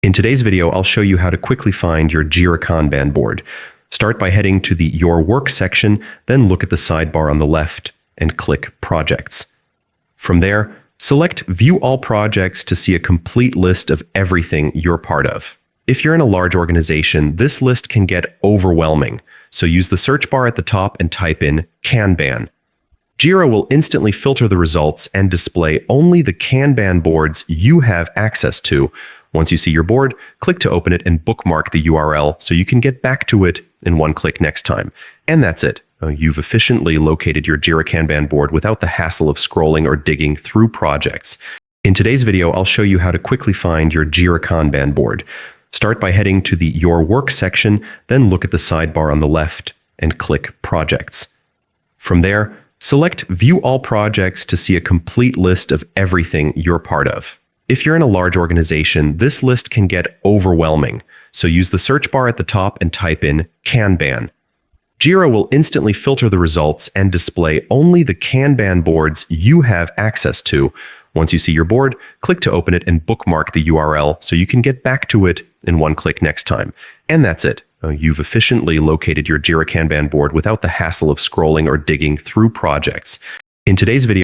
In today's video, I'll show you how to quickly find your Jira Kanban board. Start by heading to the Your Work section, then look at the sidebar on the left and click Projects. From there, select View All Projects to see a complete list of everything you're part of. If you're in a large organization, this list can get overwhelming, so use the search bar at the top and type in Kanban. Jira will instantly filter the results and display only the Kanban boards you have access to. Once you see your board, click to open it and bookmark the URL so you can get back to it in one click next time. And that's it. You've efficiently located your Jira Kanban board without the hassle of scrolling or digging through projects. In today's video, I'll show you how to quickly find your Jira Kanban board. Start by heading to the Your Work section, then look at the sidebar on the left and click Projects. From there, select View All Projects to see a complete list of everything you're part of. If you're in a large organization, this list can get overwhelming, so use the search bar at the top and type in Kanban. Jira will instantly filter the results and display only the Kanban boards you have access to. Once you see your board, click to open it and bookmark the URL so you can get back to it in one click next time. And that's it. You've efficiently located your Jira Kanban board without the hassle of scrolling or digging through projects. In today's video,